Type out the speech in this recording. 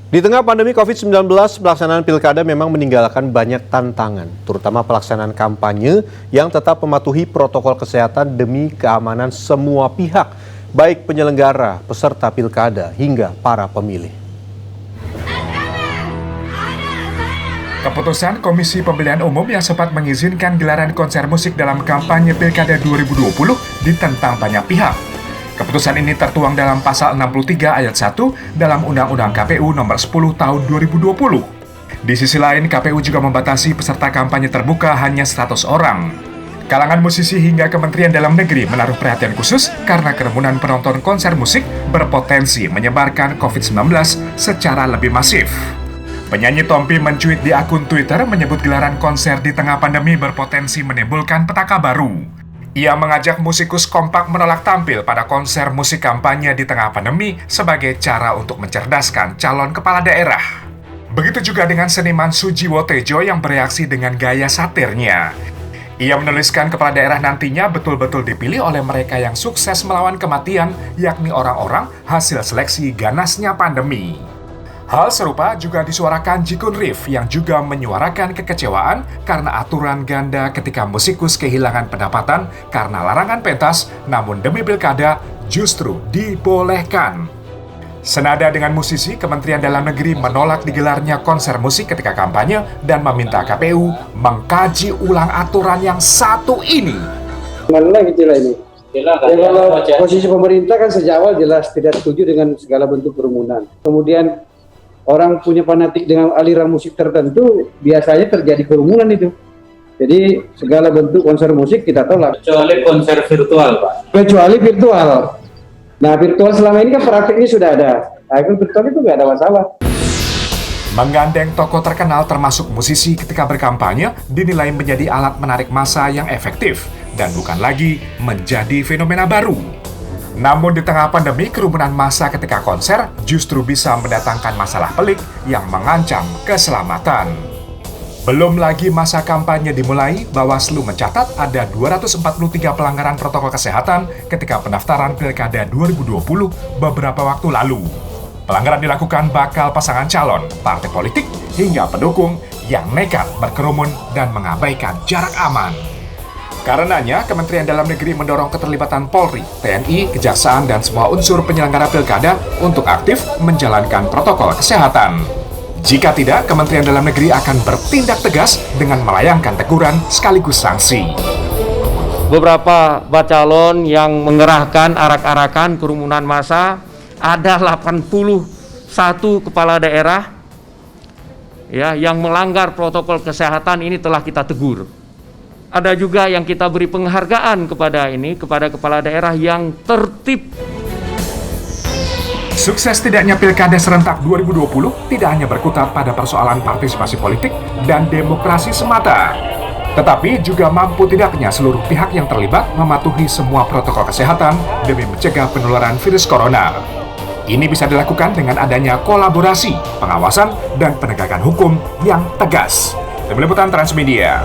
Di tengah pandemi COVID-19, pelaksanaan pilkada memang meninggalkan banyak tantangan, terutama pelaksanaan kampanye yang tetap mematuhi protokol kesehatan demi keamanan semua pihak, baik penyelenggara, peserta pilkada, hingga para pemilih. Keputusan Komisi Pemilihan Umum yang sempat mengizinkan gelaran konser musik dalam kampanye Pilkada 2020 ditentang banyak pihak. Keputusan ini tertuang dalam pasal 63 ayat 1 dalam Undang-Undang KPU nomor 10 tahun 2020. Di sisi lain, KPU juga membatasi peserta kampanye terbuka hanya 100 orang. Kalangan musisi hingga Kementerian Dalam Negeri menaruh perhatian khusus karena kerumunan penonton konser musik berpotensi menyebarkan COVID-19 secara lebih masif. Penyanyi Tompi mencuit di akun Twitter menyebut gelaran konser di tengah pandemi berpotensi menimbulkan petaka baru. Ia mengajak musikus kompak menolak tampil pada konser musik kampanye di tengah pandemi sebagai cara untuk mencerdaskan calon kepala daerah. Begitu juga dengan seniman Sujiwo Tejo yang bereaksi dengan gaya satirnya. Ia menuliskan kepala daerah nantinya betul-betul dipilih oleh mereka yang sukses melawan kematian, yakni orang-orang hasil seleksi ganasnya pandemi. Hal serupa juga disuarakan Jikun Rif yang juga menyuarakan kekecewaan karena aturan ganda ketika musikus kehilangan pendapatan karena larangan pentas, namun demi pilkada justru dibolehkan. Senada dengan musisi, Kementerian Dalam Negeri menolak digelarnya konser musik ketika kampanye dan meminta KPU mengkaji ulang aturan yang satu ini. Mana gitu lah ini. Kalau posisi pemerintah kan sejak awal jelas tidak setuju dengan segala bentuk kerumunan. Kemudian orang punya fanatik dengan aliran musik tertentu, biasanya terjadi kerumunan itu. Jadi segala bentuk konser musik kita tolak. Kecuali konser virtual, Pak. Kecuali virtual. Nah, virtual selama ini kan praktiknya sudah ada. Nah, virtual itu nggak ada masalah. Menggandeng tokoh terkenal termasuk musisi ketika berkampanye dinilai menjadi alat menarik massa yang efektif dan bukan lagi menjadi fenomena baru. Namun di tengah pandemi, kerumunan massa ketika konser justru bisa mendatangkan masalah pelik yang mengancam keselamatan. Belum lagi masa kampanye dimulai, Bawaslu mencatat ada 243 pelanggaran protokol kesehatan ketika pendaftaran Pilkada 2020 beberapa waktu lalu. Pelanggaran dilakukan bakal pasangan calon, partai politik, hingga pendukung yang nekat berkerumun dan mengabaikan jarak aman. Karenanya, Kementerian Dalam Negeri mendorong keterlibatan Polri, TNI, Kejaksaan, dan semua unsur penyelenggara pilkada untuk aktif menjalankan protokol kesehatan. Jika tidak, Kementerian Dalam Negeri akan bertindak tegas dengan melayangkan teguran sekaligus sanksi. Beberapa bacalon yang mengerahkan arak-arakan kerumunan massa, ada 81 kepala daerah ya yang melanggar protokol kesehatan ini telah kita tegur. Ada juga yang kita beri penghargaan kepada kepala daerah yang tertib. Sukses tidaknya Pilkada serentak 2020 tidak hanya berkutat pada persoalan partisipasi politik dan demokrasi semata, tetapi juga mampu tidaknya seluruh pihak yang terlibat mematuhi semua protokol kesehatan demi mencegah penularan virus corona. Ini bisa dilakukan dengan adanya kolaborasi, pengawasan, dan penegakan hukum yang tegas. Tim Liputan Transmedia.